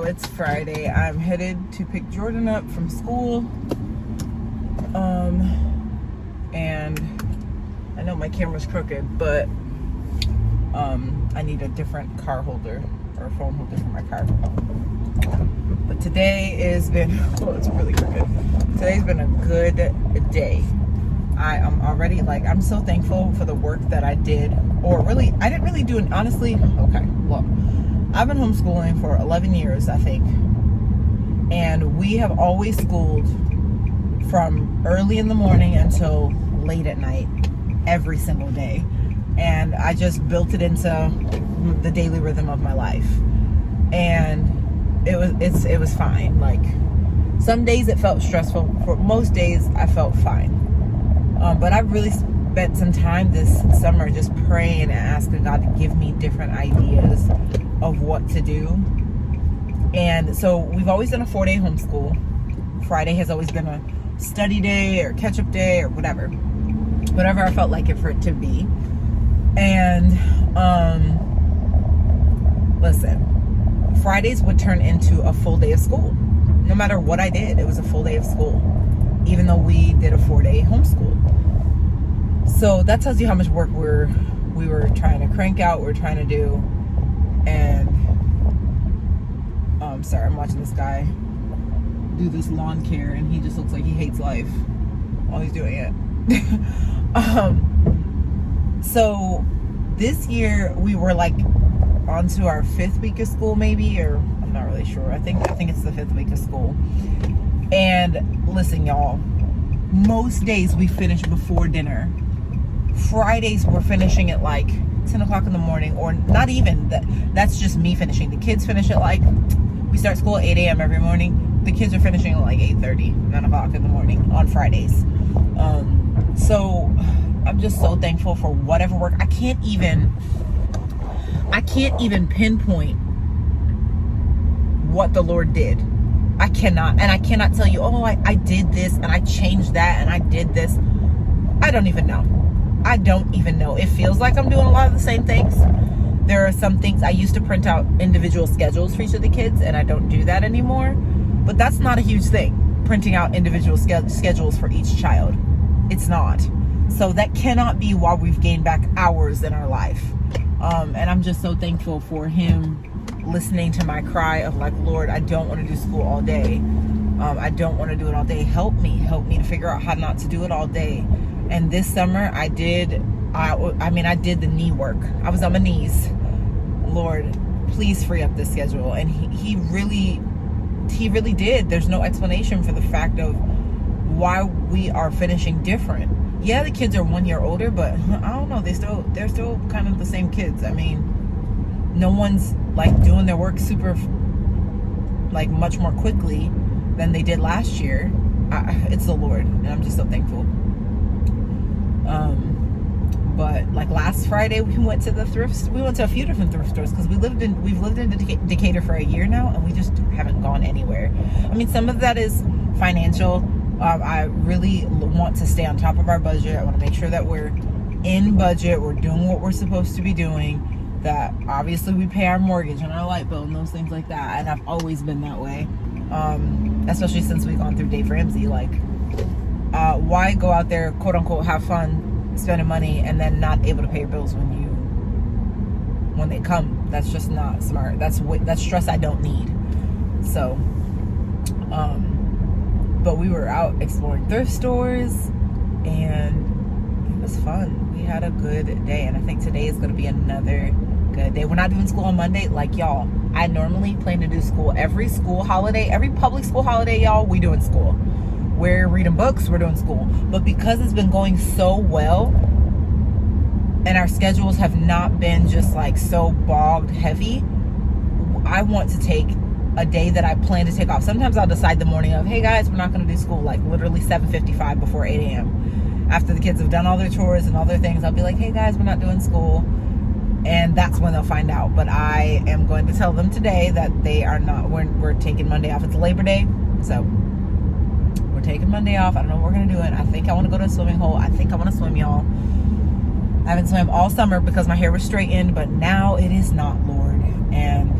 it's Friday. I'm headed to pick Jordeyn up from school. And I know my camera's crooked, but I need a different car holder or a phone holder for my car. But today has been, it's really crooked. Today's been a good day. I am already I'm so thankful for the work that I did, or really, I didn't really do it, honestly. Okay, look, I've been homeschooling for 11 years, I think. And we have always schooled from early in the morning until late at night, every single day. And I just built it into the daily rhythm of my life. And it was fine. Like, some days it felt stressful. For most days I felt fine. But I really spent some time this summer just praying and asking God to give me different ideas of what to do. And so we've always done a 4-day homeschool. Friday has always been a study day or catch-up day or whatever I felt like it for it to be. And listen, Fridays would turn into a full day of school. No matter what I did, it was a full day of school, even though we did a 4-day homeschool. So that tells you how much work we were trying to crank out, we're trying to do. And sorry, I'm watching this guy do this lawn care, and he just looks like he hates life while he's doing it. So this year we were on to our 5th week of school, maybe, or I'm not really sure. I think it's the 5th week of school. And listen, y'all, most days we finish before dinner. Fridays we're finishing at 10 o'clock in the morning, or not even that. That's just me finishing. The kids finish at we start school at 8 a.m. every morning. The kids are finishing at 8:30, 9 o'clock in the morning on Fridays. So I'm just so thankful for whatever work. I can't even pinpoint what the Lord did. I cannot tell you, oh, I did this and I changed that and I did this. I don't even know. It feels like I'm doing a lot of the same things. There are some things. I used to print out individual schedules for each of the kids, and I don't do that anymore. But that's not a huge thing, printing out individual schedules for each child. It's not. So that cannot be why we've gained back hours in our life. And I'm just so thankful for him listening to my cry of Lord, I don't want to do school all day. I don't want to do it all day. Help me to figure out how not to do it all day. And this summer I did the knee work. I was on my knees. Lord, please free up this schedule. And he really did. There's no explanation for the fact of why we are finishing different. Yeah, the kids are 1 year older, but I don't know, they're still kind of the same kids. I mean, no one's doing their work super much more quickly than they did last year. It's the Lord, and I'm just so thankful. But last Friday we went to the thrifts. We went to a few different thrift stores because we've lived in Decatur for a year now, and we just haven't gone anywhere. I mean, some of that is financial. I really want to stay on top of our budget. I want to make sure that we're in budget. We're doing what we're supposed to be doing. That obviously we pay our mortgage and our light bill and those things like that. And I've always been that way, especially since we've gone through Dave Ramsey. Why go out there, quote unquote, have fun, spending money, and then not able to pay your bills when they come? That's just not smart. That's stress I don't need. So, but we were out exploring thrift stores, and it was fun. We had a good day, and I think today is going to be another good day. We're not doing school on Monday, y'all. I normally plan to do school every school holiday, every public school holiday, y'all. We doing school. We're reading books, we're doing school. But because it's been going so well, and our schedules have not been just so bogged heavy, I want to take a day that I plan to take off. Sometimes I'll decide the morning of, hey guys, we're not going to do school, literally 7:55 before 8 a.m. After the kids have done all their chores and all their things, I'll be like, hey guys, we're not doing school. And that's when they'll find out. But I am going to tell them today that they are not, we're taking Monday off. It's Labor Day, so we're taking Monday off. I don't know what we're going to do. I think I want to go to a swimming hole. I think I want to swim, y'all. I haven't swam all summer because my hair was straightened, but now it is not, Lord. And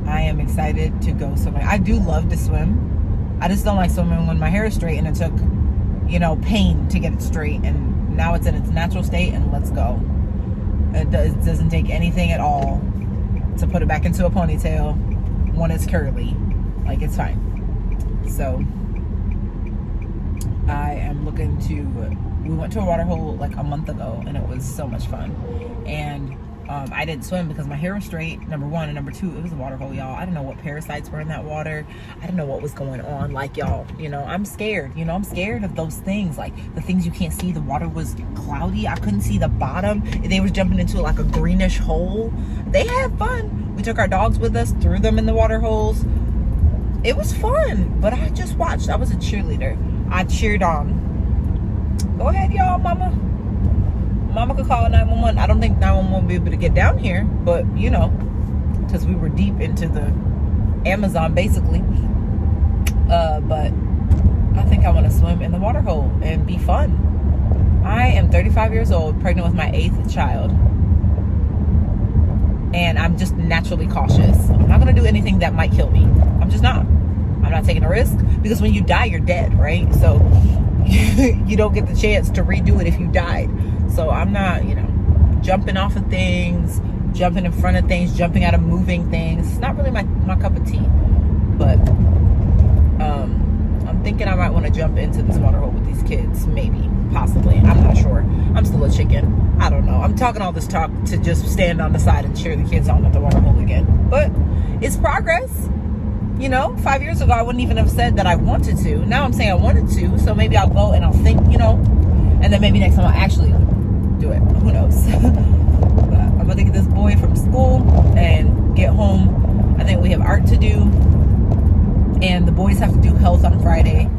I am excited to go swimming. I do love to swim. I just don't like swimming when my hair is straight, and it took, pain to get it straight, and now it's in its natural state, and let's go. It doesn't take anything at all to put it back into a ponytail when it's curly. Like, it's fine. So I am looking to, we went to a water hole like a month ago, and it was so much fun. And I didn't swim because my hair was straight, number one, and number two, it was a water hole, y'all. I didn't know what parasites were in that water. I didn't know what was going on. Like, y'all, I'm scared. I'm scared of those things, like the things you can't see. The water was cloudy. I couldn't see the bottom. They were jumping into like a greenish hole. They had fun. We took our dogs with us, threw them in the water holes. It was fun, but I just watched. I was a cheerleader. I cheered on. Go ahead, y'all, mama. Mama could call 911. I don't think 911 will be able to get down here, but because we were deep into the Amazon basically. But I think I want to swim in the water hole and be fun. I am 35 years old, pregnant with my 8th child, and I'm just naturally cautious. I'm not going to do anything that might kill me. I'm just not. I'm not taking a risk, because when you die, you're dead, right? So you don't get the chance to redo it if you died. So I'm not, jumping off of things, jumping in front of things, jumping out of moving things. It's not really my cup of tea. But I'm thinking I might want to jump into this water hole with these kids. Maybe, possibly. I'm not sure. I'm still a chicken. I don't know. I'm talking all this talk to just stand on the side and cheer the kids on at the water hole again. But it's progress. 5 years ago, I wouldn't even have said that I wanted to. Now I'm saying I wanted to. So maybe I'll go and I'll think, and then maybe next time I'll actually do it. Who knows? But I'm going to get this boy from school and get home. I think we have art to do. And the boys have to do health on Friday.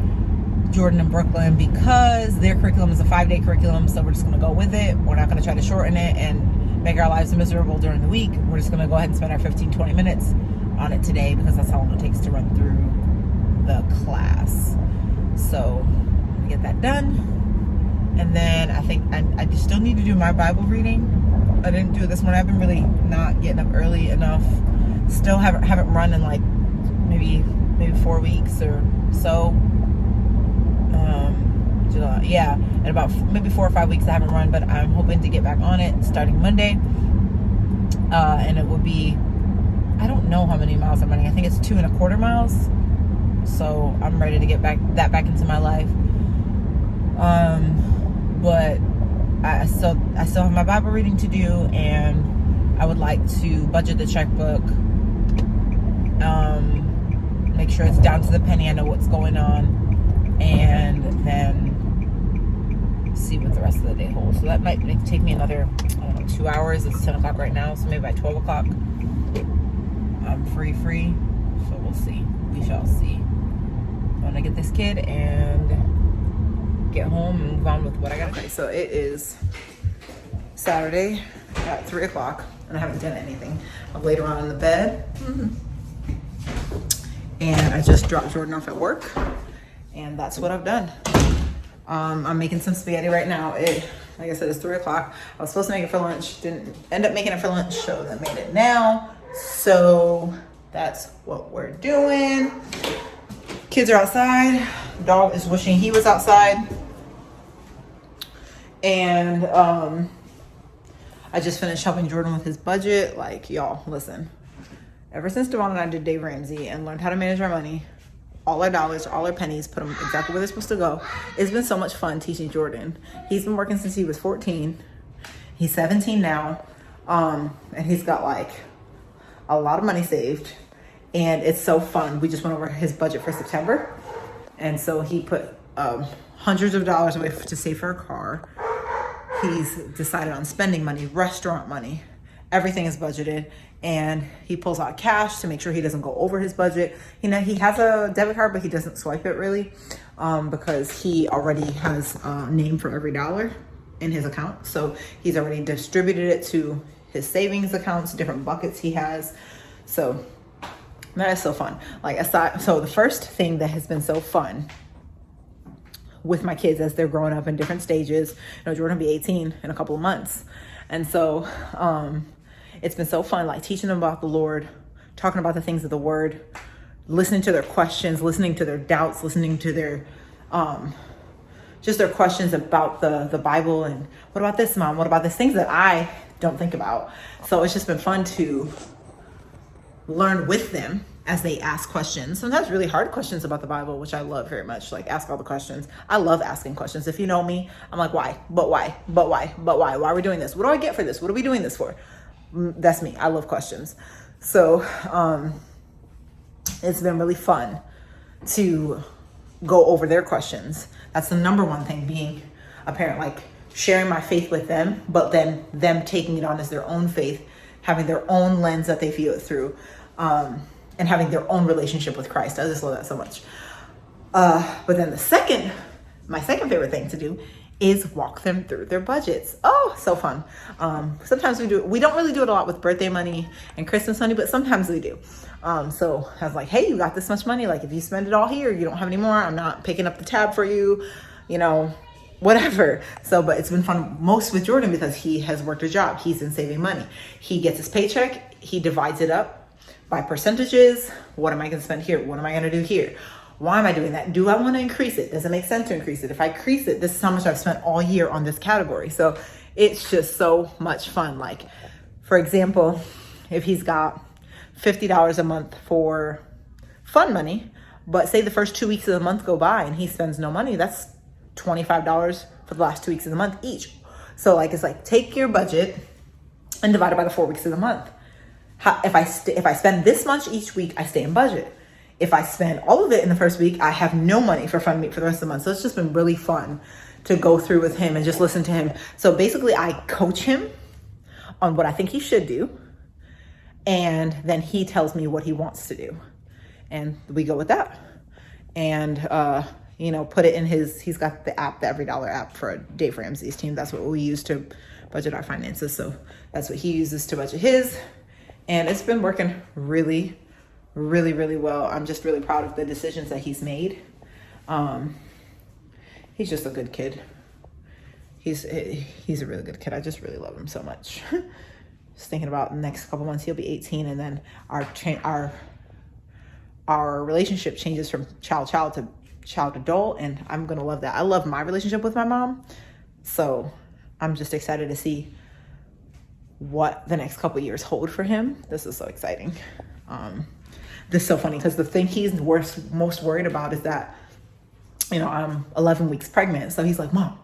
Jordeyn and Brooklyn, because their curriculum is a 5-day curriculum. So we're just going to go with it. We're not going to try to shorten it and make our lives miserable during the week. We're just going to go ahead and spend our 15-20 minutes on it today, because that's how long it takes to run through the class. So get that done. And then I think I still need to do my Bible reading. I didn't do it this morning. I've been really not getting up early enough. Still haven't run in like maybe 4 weeks or so. July, yeah, in about maybe 4 or 5 weeks I haven't run, but I'm hoping to get back on it starting Monday. And it will be, I don't know how many miles I'm running. I think it's 2.25 miles. So I'm ready to get back into my life. But I still have my Bible reading to do, and I would like to budget the checkbook. Make sure it's down to the penny. I know what's going on, and then see what the rest of the day holds. So that might take me another 2 hours. It's 10 o'clock right now, so maybe by 12 o'clock I'm free. So we'll see. We shall see. I'm gonna get this kid and get home and move on with what I gotta do. So it is Saturday at 3 o'clock, and I haven't done anything. I'm laid around in the bed. And I just dropped Jordeyn off at work, and that's what I've done. I'm making some spaghetti right now. Like I said, it's 3 o'clock. I was supposed to make it for lunch. Didn't end up making it for lunch, so I made it now. So that's what we're doing. Kids are outside. Dog is wishing he was outside. And I just finished helping Jordeyn with his budget. Like, y'all, listen. Ever since Devon and I did Dave Ramsey and learned how to manage our money, all our dollars, all our pennies, put them exactly where they're supposed to go, it's been so much fun teaching Jordeyn. He's been working since he was 14. He's 17 now. And he's got like a lot of money saved. And it's so fun. We just went over his budget for September. And so he put hundreds of dollars away to save for a car. He's decided on spending money, restaurant money. Everything is budgeted, and he pulls out cash to make sure he doesn't go over his budget. He has a debit card, but he doesn't swipe it really because he already has a name for every dollar in his account. So he's already distributed it to his savings accounts, different buckets he has. So that is so fun. So the first thing that has been so fun with my kids as they're growing up in different stages, Jordeyn will be 18 in a couple of months. And so it's been so fun, like teaching them about the Lord, talking about the things of the word, listening to their questions, listening to their doubts, listening to their just their questions about the Bible. And what about this, Mom? What about this? Things that I don't think about. So it's just been fun to learn with them as they ask questions. Sometimes really hard questions about the Bible, which I love very much. Like, ask all the questions. I love asking questions. If you know me, I'm like, why? But why? But why? But why? Why are we doing this? What do I get for this? What are we doing this for? That's me. I love questions. So it's been really fun to go over their questions. That's the number one thing, being a parent, like sharing my faith with them, but then them taking it on as their own faith, having their own lens that they view it through, and having their own relationship with Christ. I just love that so much. But then my second favorite thing to do is walk them through their budgets. Oh, so fun. Sometimes we don't really do it a lot with birthday money and Christmas money, but sometimes we do. So I was like, hey, you got this much money. Like, if you spend it all here, you don't have any more. I'm not picking up the tab for you, whatever. So, but it's been fun most with Jordeyn because he has worked a job. He's been saving money. He gets his paycheck. He divides it up by percentages. What am I going to spend here? What am I going to do here? Why am I doing that? Do I want to increase it? Does it make sense to increase it? If I increase it, this is how much I've spent all year on this category. So it's just so much fun. Like, for example, if he's got $50 a month for fun money, but say the first 2 weeks of the month go by and he spends no money, that's $25 for the last 2 weeks of the month each. So it's like, take your budget and divide it by the 4 weeks of the month. If I spend this much each week, I stay in budget. If I spend all of it in the first week, I have no money for fun meat for the rest of the month. So it's just been really fun to go through with him and just listen to him. So basically, I coach him on what I think he should do, and then he tells me what he wants to do, and we go with that. And put it in he's got the app, the Every Dollar app for Dave Ramsey's team. That's what we use to budget our finances. So that's what he uses to budget his. And it's been working really, really, really well. I'm just really proud of the decisions that he's made. He's just a good kid. He's a really good kid. I just really love him so much. Just thinking about the next couple months, he'll be 18, and then our relationship changes from child to child adult, and I'm gonna love that. I love my relationship with my mom, so I'm just excited to see what the next couple years hold for him. This is so exciting. This is so funny because the thing he's most worried about is that, I'm 11 weeks pregnant. So he's like, Mom,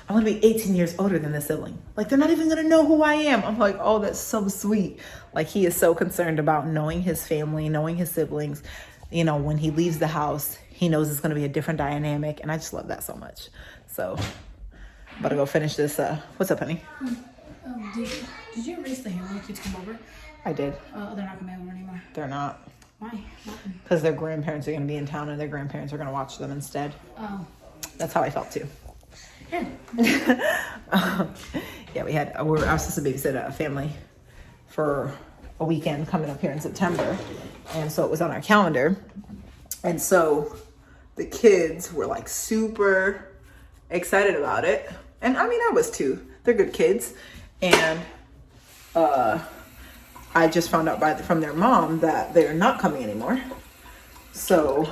I want to be 18 years older than this sibling. Like, they're not even going to know who I am. I'm like, oh, that's so sweet. Like, he is so concerned about knowing his family, knowing his siblings. When he leaves the house, he knows it's going to be a different dynamic. And I just love that so much. So I'm about to go finish this. What's up, honey? Did you erase the hammer kids come over? I did. They're not going to be over anymore. They're not. Why? Because their grandparents are going to be in town and their grandparents are going to watch them instead. Oh. That's how I felt too. Yeah. Yeah, I was supposed to babysit a family for a weekend coming up here in September. And so it was on our calendar. And so the kids were like super excited about it. And I mean, I was too. They're good kids. And I just found out from their mom that they're not coming anymore. So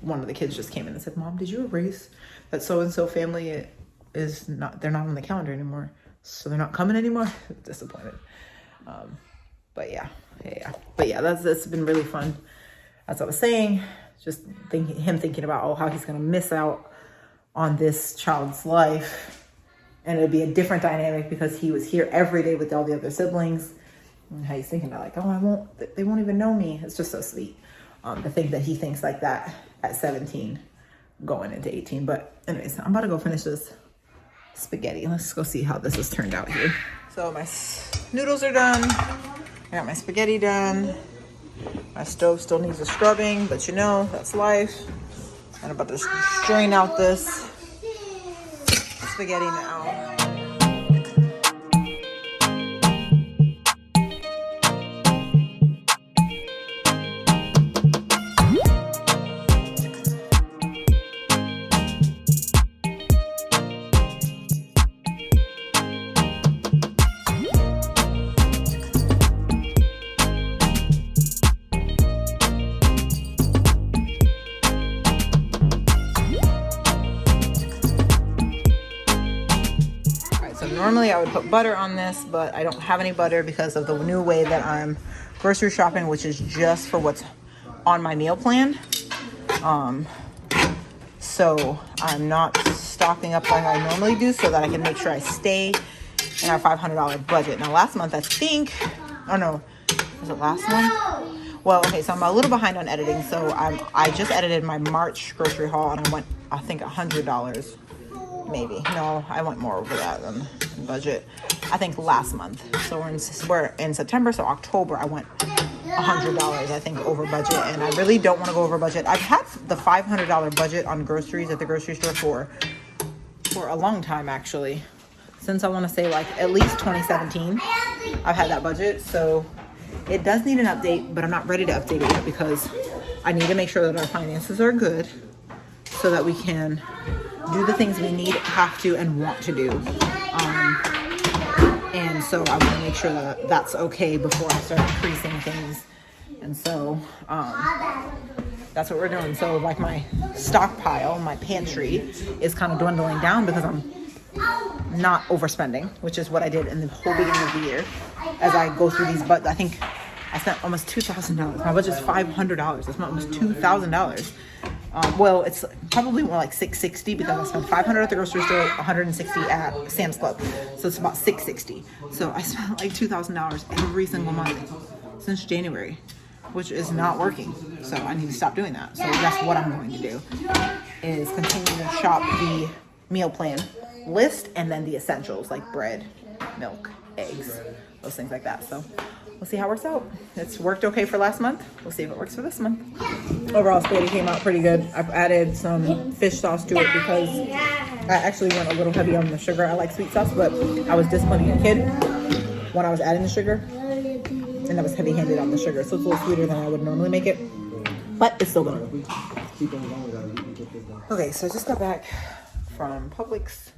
one of the kids just came in and said, Mom, did you erase that so-and-so family they're not on the calendar anymore, so they're not coming anymore? Disappointed. But yeah. That's been really fun. As I was saying, just thinking about how he's going to miss out on this child's life. And it'll be a different dynamic because he was here every day with all the other siblings. And how he's thinking about they won't even know me. It's just so sweet. To think that he thinks like that at 17 going into 18. But anyways, I'm about to go finish this spaghetti. Let's go see how this has turned out here. So my noodles are done. I got my spaghetti done. My stove still needs a scrubbing, but that's life. And I'm about to strain out this spaghetti now. So normally I would put butter on this, but I don't have any butter because of the new way that I'm grocery shopping, which is just for what's on my meal plan. So I'm not stocking up like I normally do so that I can make sure I stay in our $500 budget. Now last month, I think, oh no, was it last month? Well, okay, so I'm a little behind on editing. So I just edited my March grocery haul and I went, I think $100 maybe. No, I went more over that than budget. I think last month. So we're in September, so October I went $100 I think over budget, and I really don't want to go over budget. I've had the $500 budget on groceries at the grocery store for a long time, actually, since I want to say like at least 2017 I've had that budget. So it does need an update, but I'm not ready to update it yet because I need to make sure that our finances are good so that we can do the things we need, have to, and want to do. And so I want to make sure that that's okay before I start increasing things. And so that's what we're doing. So like my stockpile, my pantry is kind of dwindling down because I'm not overspending, which is what I did in the whole beginning of the year. As I go through these, but I think I spent almost $2,000. My budget's $500. I spent almost $2,000. Well, it's probably more like $660 because I spent $500 at the grocery store, $160 at Sam's Club. So it's about $660. So I spent like $2,000 every single month since January, which is not working. So I need to stop doing that. So that's what I'm going to do, is continue to shop the meal plan list and then the essentials like bread, milk, eggs, those things like that. So we'll see how it works out. It's worked okay for last month. We'll see if it works for this month. Overall, spaghetti came out pretty good. I've added some fish sauce to it because I actually went a little heavy on the sugar. I like sweet sauce, but I was disciplining a kid when I was adding the sugar, and I was heavy-handed on the sugar. So it's a little sweeter than I would normally make it, but it's still good. Okay, so I just got back from Publix,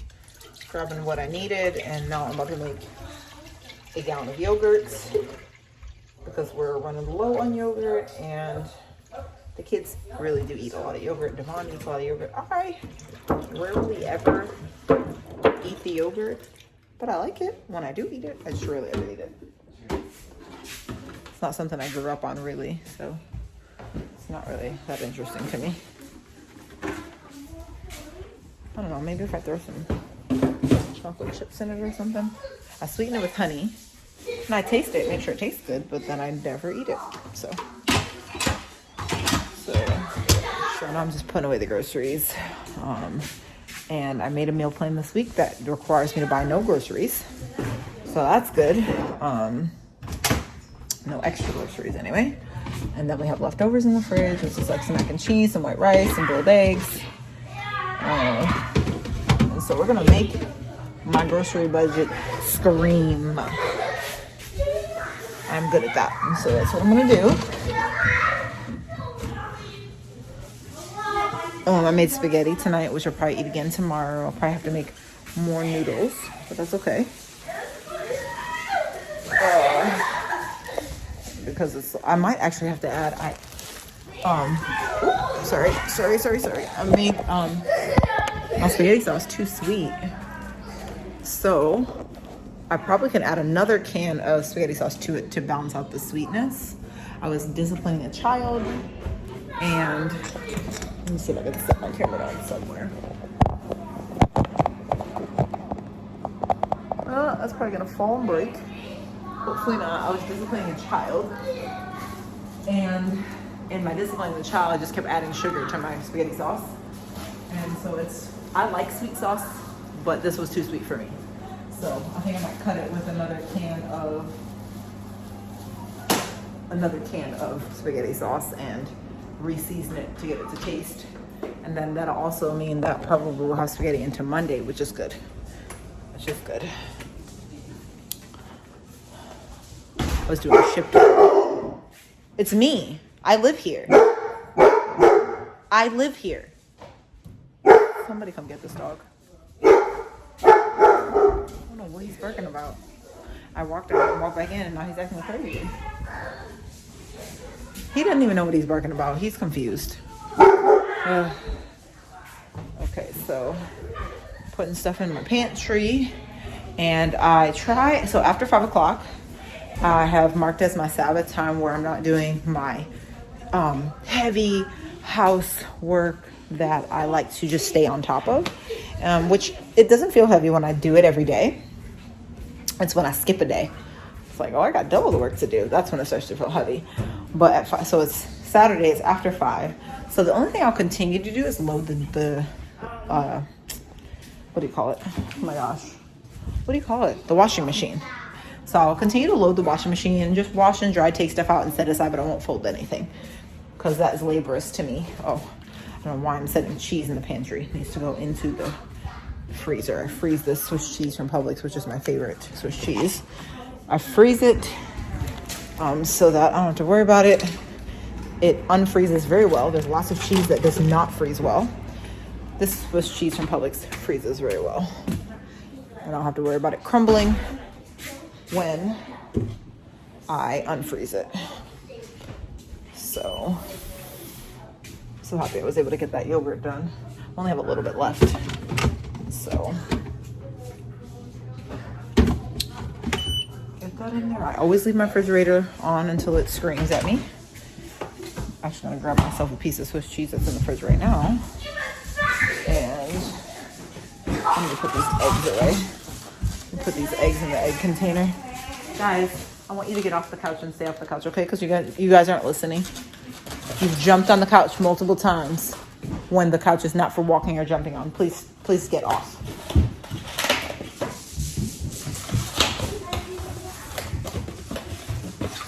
grabbing what I needed, and now I'm about to make a gallon of yogurt because we're running low on yogurt, and the kids really do eat a lot of yogurt. Devon eats a lot of yogurt. I rarely ever eat the yogurt, but I like it when I do eat it. I just rarely ever eat it. It's not something I grew up on really, so it's not really that interesting to me. I don't know, maybe if I throw some chocolate chips in it or something. I sweeten it with honey, and I taste it, make sure it tastes good, but then I never eat it. So now I'm just putting away the groceries. And I made a meal plan this week that requires me to buy no groceries. So that's good. No extra groceries anyway. And then we have leftovers in the fridge, which is like some mac and cheese, some white rice, some boiled eggs. And so we're gonna make my grocery budget scream. I'm good at that. And so that's what I'm gonna do. I made spaghetti tonight, which I'll probably eat again tomorrow. I'll probably have to make more noodles, but that's okay. Because I might actually have to add, sorry. I made, my spaghetti sauce too sweet. So I probably can add another can of spaghetti sauce to it to balance out the sweetness. I was disciplining a child, and let me see if I can set my camera down somewhere. That's probably gonna fall and break. Hopefully not. I was disciplining a child, and in my disciplining the child, I just kept adding sugar to my spaghetti sauce. And so I like sweet sauce, but this was too sweet for me. So I think I might cut it with another can of spaghetti sauce and re-season it to get it to taste. And then that'll also mean that probably we'll have spaghetti into Monday, which is good. I was doing a ship. It's me. I live here. Somebody come get this dog. I don't know what he's barking about. I walked out and walked back in, and now he's acting crazy. He doesn't even know what he's barking about. He's confused. Okay, so putting stuff in my pantry, And I try, so after 5 o'clock, I have marked as my Sabbath time where I'm not doing my heavy housework that I like to just stay on top of, which it doesn't feel heavy when I do it every day. It's when I skip a day. It's like, oh, I got double the work to do. That's when it starts to feel heavy. But at 5, so it's Saturday, it's after 5. So the only thing I'll continue to do is load the what do you call it? Oh my gosh. What do you call it? The washing machine. So I'll continue to load the washing machine and just wash and dry, take stuff out and set aside, but I won't fold anything because that is laborious to me. Oh, I don't know why I'm setting cheese in the pantry. It needs to go into the freezer. I freeze this Swiss cheese from Publix, which is my favorite Swiss cheese. I freeze it so that I don't have to worry about it. It unfreezes very well. There's lots of cheese that does not freeze well. This Swiss cheese from Publix freezes very well. I don't have to worry about it crumbling when I unfreeze it. So happy I was able to get that yogurt done. I only have a little bit left. So get that in there. I always leave my refrigerator on until it screams at me. Actually, I'm gonna grab myself a piece of Swiss cheese that's in the fridge right now. And I'm gonna put these eggs away. Put these eggs in the egg container. Guys, I want you to get off the couch and stay off the couch, okay? Because you guys aren't listening. You've jumped on the couch multiple times when the couch is not for walking or jumping on. Please get off.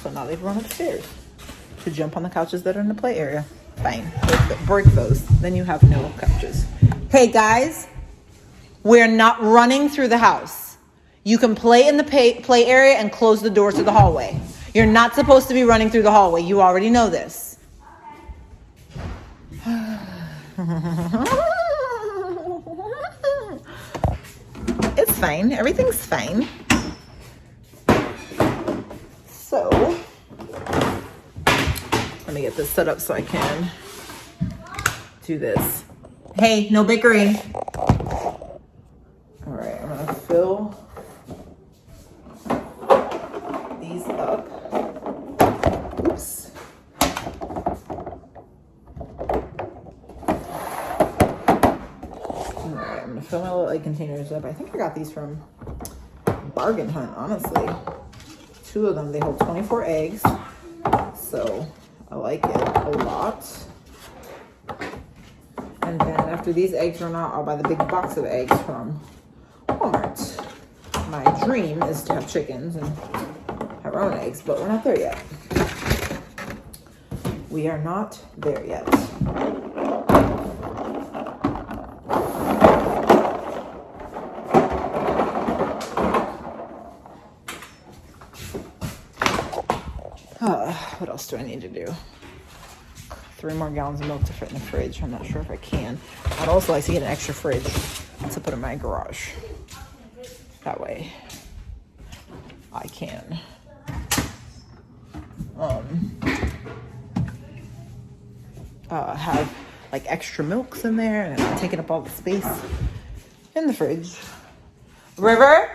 So now they've run upstairs to jump on the couches that are in the play area. Fine, break those. Then you have no couches. Hey guys, we're not running through the house. You can play in the play area and close the door to the hallway. You're not supposed to be running through the hallway. You already know this. It's fine. Everything's fine. So, let me get this set up so I can do this. Hey, no bickering. All right, I'm gonna fill these up. Oops. All right, I'm gonna fill my little egg containers up. I think I got these from Bargain Hunt, honestly. 2 of them, they hold 24 eggs. So I like it a lot. And then after these eggs run out, I'll buy the big box of eggs from Walmart. My dream is to have chickens and have our own eggs, but we're not there yet. We are not there yet. What else do I need to do? 3 more gallons of milk to fit in the fridge. I'm not sure if I can. I'd also like to get an extra fridge to put in my garage. That way I can have like extra milks in there and not taking up all the space in the fridge. River.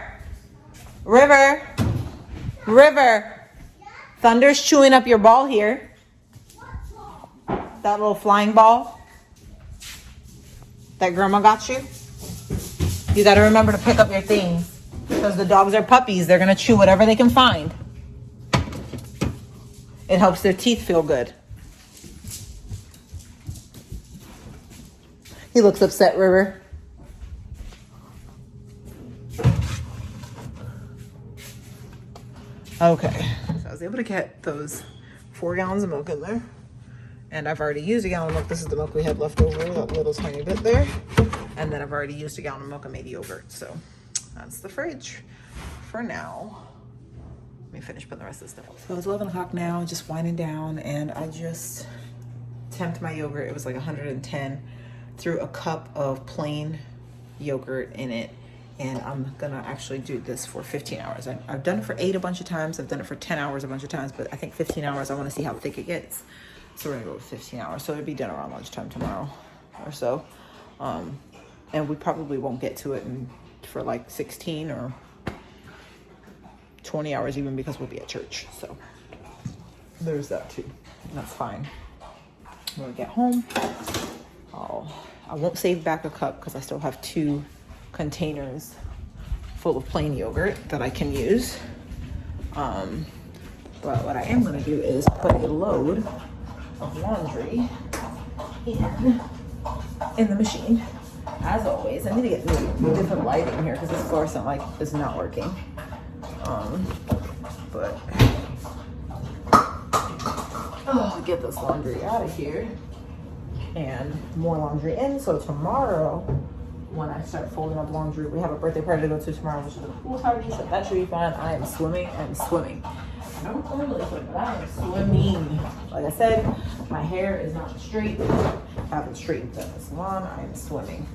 Thunder's chewing up your ball here. That little flying ball that grandma got you. You got to remember to pick up your things because the dogs are puppies. They're going to chew whatever they can find. It helps their teeth feel good. He looks upset, River. Okay. So I was able to get those 4 gallons of milk in there. And I've already used a gallon of milk. This is the milk we had left over, that little tiny bit there. And then I've already used a gallon of milk and made yogurt. So that's the fridge for now. Let me finish putting the rest of the stuff up. So it's 11 o'clock now, just winding down. And I just temped my yogurt. It was like 110. Threw a cup of plain yogurt in it. And I'm gonna actually do this for 15 hours. I've done it for 8 a bunch of times. I've done it for 10 hours a bunch of times. But I think 15 hours, I wanna see how thick it gets. So we're gonna go with 15 hours. So it'll be done around lunchtime tomorrow or so. And we probably won't get to it for like 16 or 20 hours even because we'll be at church. So there's that too. And that's fine. When we get home, I won't save back a cup because I still have 2 containers full of plain yogurt that I can use. But what I am going to do is put a load of laundry in the machine. As always, I need to get different lighting here because this fluorescent light is not working. But get this laundry out of here and more laundry in. So tomorrow, when I start folding up laundry, we have a birthday party to go to tomorrow, which is a pool party, so that should be fun. I am swimming. I don't normally swim, but I am swimming. Like I said, my hair is not straight. I haven't straightened in the salon. I am swimming.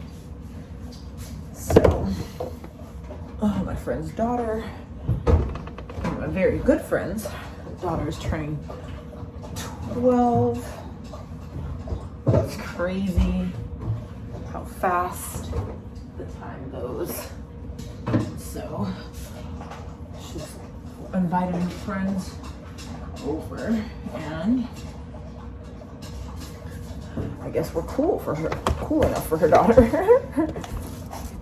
So, my friend's daughter, my very good friend's daughter is turning 12. That's crazy how fast the time goes. So she's invited her friends over, and I guess we're cool enough for her daughter.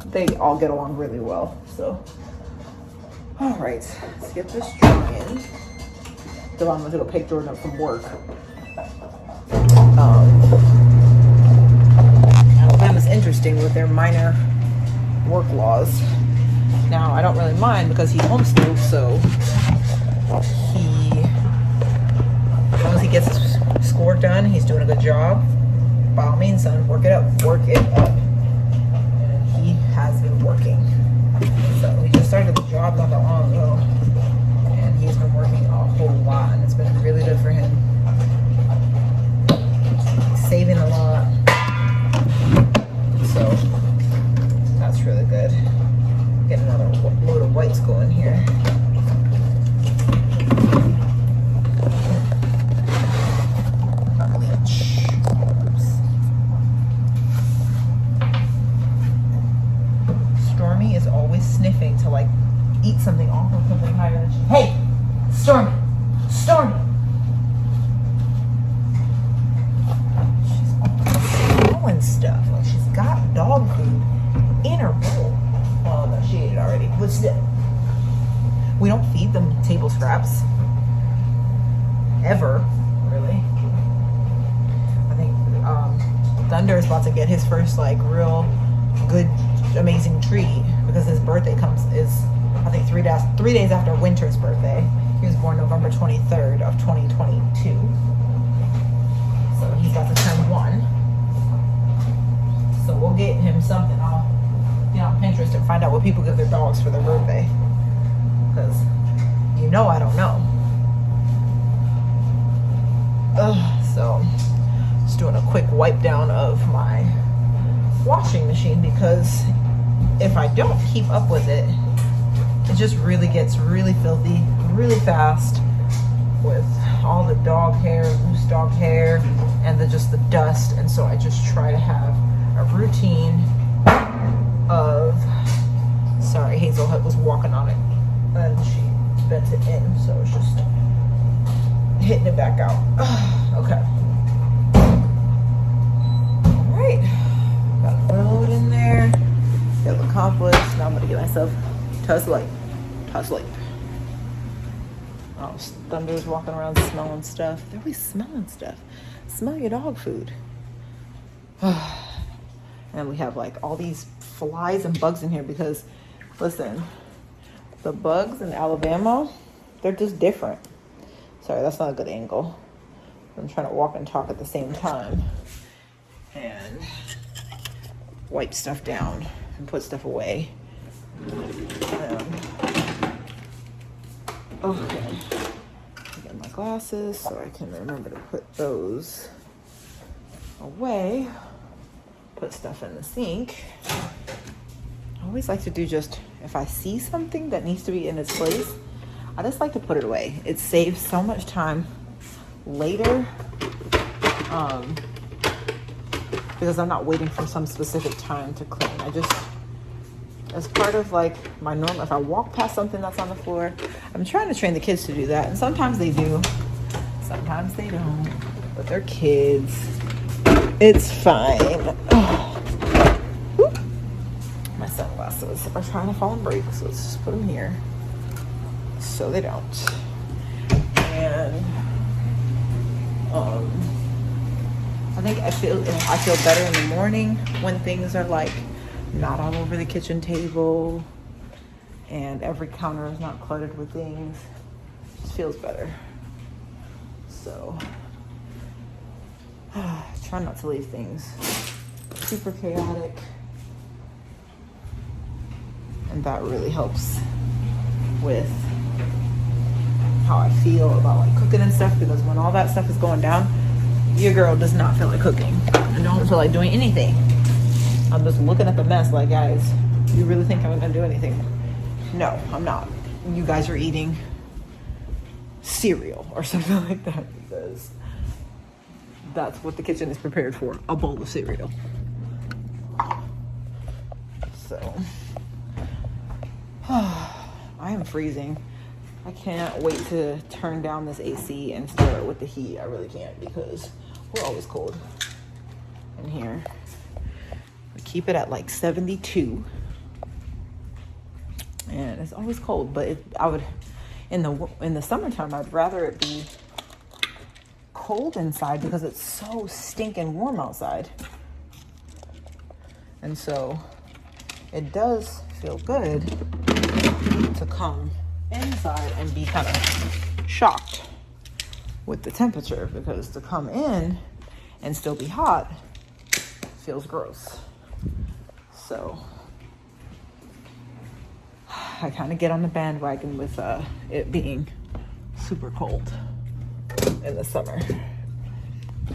They all get along really well. So all right, let's get this drying. Devon went to go pick Jordan up from work. Alabama's interesting with their minor work laws. Now, I don't really mind because he's homeschooled, so as long as he gets his schoolwork done, he's doing a good job. By all means, son, work it up. And he has been working. So he just started the job not that long ago, and he's been working a whole lot, and it's been really good for him. He's saving a lot, so that's really good. Get another load of whites going here. Stormy is always sniffing to like eat something off of something higher than she. Hey, Stormy! She's always smelling stuff. Like she's got dog food in her bowl. Oh no, she ate it already. We don't feed them table scraps. Ever, really. I think Thunder is about to get his first like real good, amazing treat because his birthday is I think 3 days after Winter's birthday. He was born November 23rd of 2022. So he's about to turn 1. So we'll get him something. I'll get on Pinterest and find out what people give their dogs for their birthday. Because I don't know. So just doing a quick wipe down of my washing machine because if I don't keep up with it, it just really gets really filthy really fast with all the dog hair, loose dog hair, and just the dust. And so I just try to have a routine of, sorry, Hazel was walking on it and she bent it in, so it's just hitting it back out. Okay. All right. Got a load in there. Feel accomplished. Now I'm gonna get myself toast light. Oh, Thunder's walking around smelling stuff. They're always smelling stuff. Smell your dog food. And we have like all these flies and bugs in here because, listen, the bugs in Alabama, they're just different. Sorry, that's not a good angle. I'm trying to walk and talk at the same time. And wipe stuff down and put stuff away. Okay. Get my glasses so I can remember to put those away. Put stuff in the sink. I always like to do just, if I see something that needs to be in its place, I just like to put it away. It saves so much time later because I'm not waiting for some specific time to clean. as part of like my norm. If I walk past something that's on the floor, I'm trying to train the kids to do that. And sometimes they do, sometimes they don't, but they're kids. It's fine. My sunglasses are trying to fall and break, so let's just put them here so they don't. And I think I feel better in the morning when things are like not all over the kitchen table and every counter is not cluttered with things. It just feels better. So try not to leave things super chaotic, and that really helps with how I feel about like cooking and stuff, because when all that stuff is going down, your girl does not feel like cooking. I don't feel like doing anything. I'm just looking at the mess like, guys, you really think I'm gonna do anything? No, I'm not. You guys are eating cereal or something like that, because that's what the kitchen is prepared for, a bowl of cereal. So I am freezing. I can't wait to turn down this AC and start with the heat. I really can't, because we're always cold in here. We keep it at like 72, and it's always cold. But I would, in the summertime, I'd rather it be cold inside because it's so stinking warm outside. And so it does feel good to come inside and be kind of shocked with the temperature, because to come in and still be hot feels gross. So I kind of get on the bandwagon with it being super cold in the summer,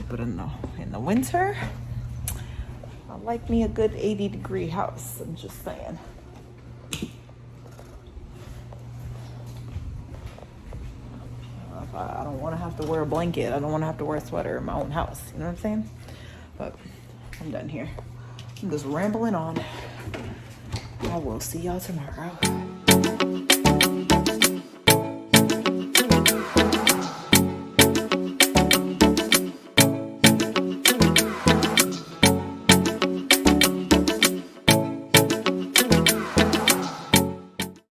but in the winter, I like me a good 80-degree house. I'm just saying. I don't want to have to wear a blanket. I don't want to have to wear a sweater in my own house. You know what I'm saying? But I'm done here. I'm just rambling on. I will see y'all tomorrow.